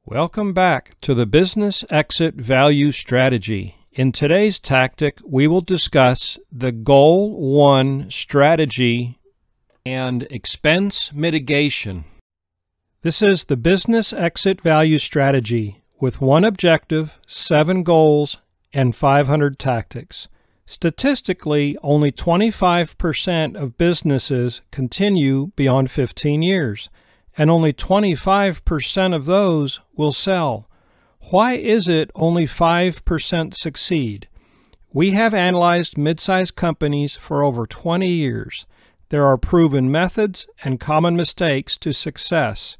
Welcome back to the Business Exit Value Strategy. In today's tactic, we will discuss the Goal 1 strategy and expense mitigation. This is the Business Exit Value Strategy with one objective, 7 goals, and 500 tactics. Statistically, only 25% of businesses continue beyond 15 years. And only 25% of those will sell. Why is it only 5% succeed? We have analyzed mid-sized companies for over 20 years. There are proven methods and common mistakes to success.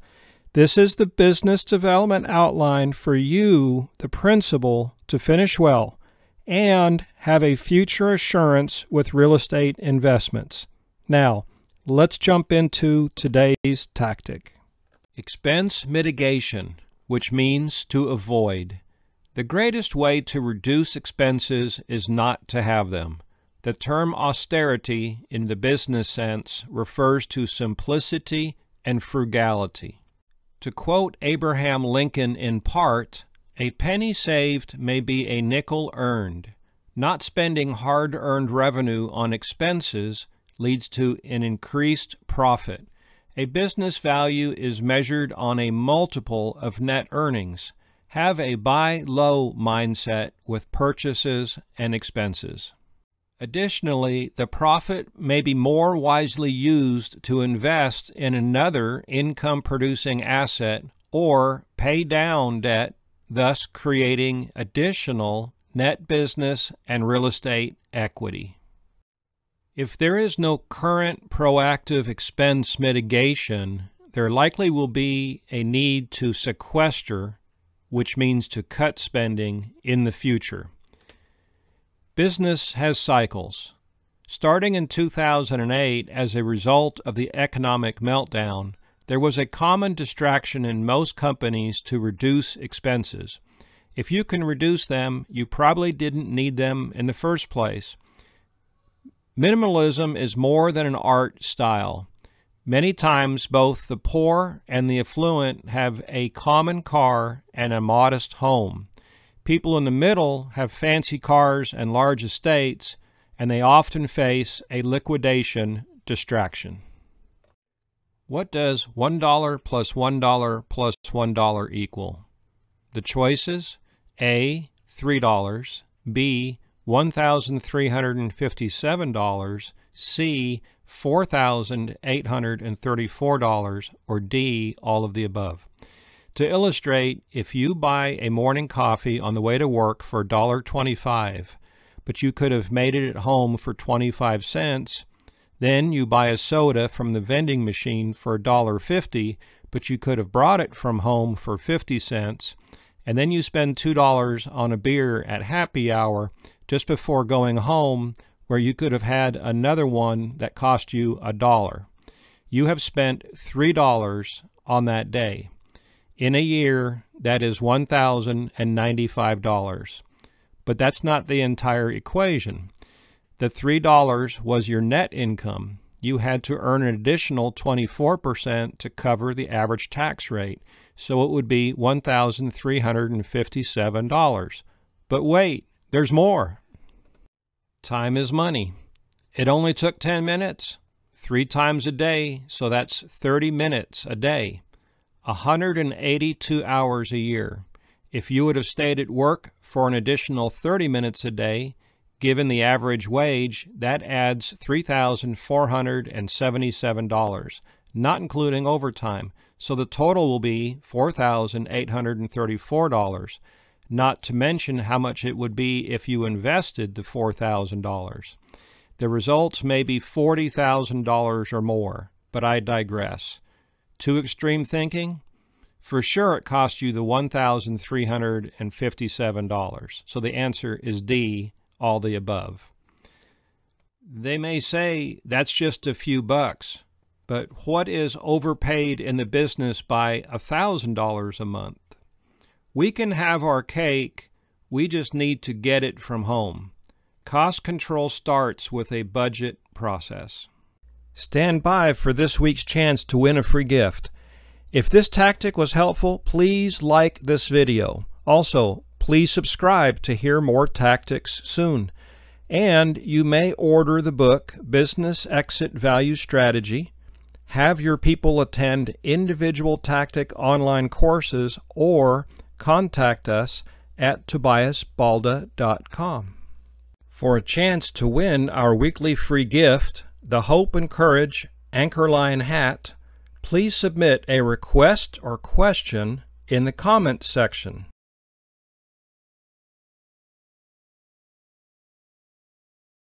This is the business development outline for you, the principal, to finish well and have a future assurance with real estate investments. Now, let's jump into today's tactic. Expense mitigation, which means to avoid. The greatest way to reduce expenses is not to have them. The term austerity in the business sense refers to simplicity and frugality. To quote Abraham Lincoln in part, "A penny saved may be a nickel earned. Not spending hard-earned revenue on expenses leads to an increased profit. A business value is measured on a multiple of net earnings. Have a buy low mindset with purchases and expenses." Additionally, the profit may be more wisely used to invest in another income-producing asset or pay down debt, thus creating additional net business and real estate equity. If there is no current proactive expense mitigation, there likely will be a need to sequester, which means to cut spending in the future. Business has cycles. Starting in 2008, as a result of the economic meltdown, there was a common distraction in most companies to reduce expenses. If you can reduce them, you probably didn't need them in the first place. Minimalism is more than an art style. Many times both the poor and the affluent have a common car and a modest home. People in the middle have fancy cars and large estates, and they often face a liquidation distraction. What does $1 plus $1 plus $1 equal? The choices: A, $3, B, $1,357, C, $4,834, or D, all of the above. To illustrate, if you buy a morning coffee on the way to work for $1.25, but you could have made it at home for 25 cents, then you buy a soda from the vending machine for $1.50, but you could have brought it from home for 50 cents, and then you spend $2 on a beer at happy hour just before going home, where you could have had another one that cost you $1. You have spent $3 on that day. In a year, that is $1,095. But that's not the entire equation. The $3 was your net income. You had to earn an additional 24% to cover the average tax rate, so it would be $1,357. But wait, there's more. Time is money. It only took 10 minutes, 3 times a day, so that's 30 minutes a day, 182 hours a year. If you would have stayed at work for an additional 30 minutes a day, given the average wage, that adds $3,477, not including overtime, so the total will be $4,834. Not to mention how much it would be if you invested the $4,000. The results may be $40,000 or more, but I digress. Too extreme thinking? For sure it cost you the $1,357, so the answer is D, all the above. They may say that's just a few bucks, but what is overpaid in the business by $1,000 a month? We can have our cake, we just need to get it from home. Cost control starts with a budget process. Stand by for this week's chance to win a free gift. If this tactic was helpful, please like this video. Also, please subscribe to hear more tactics soon. And you may order the book, Business Exit Value Strategy, have your people attend individual tactic online courses, or contact us at tobiasbalda.com. For a chance to win our weekly free gift, the Hope and Courage Anchorline hat, please submit a request or question in the comments section.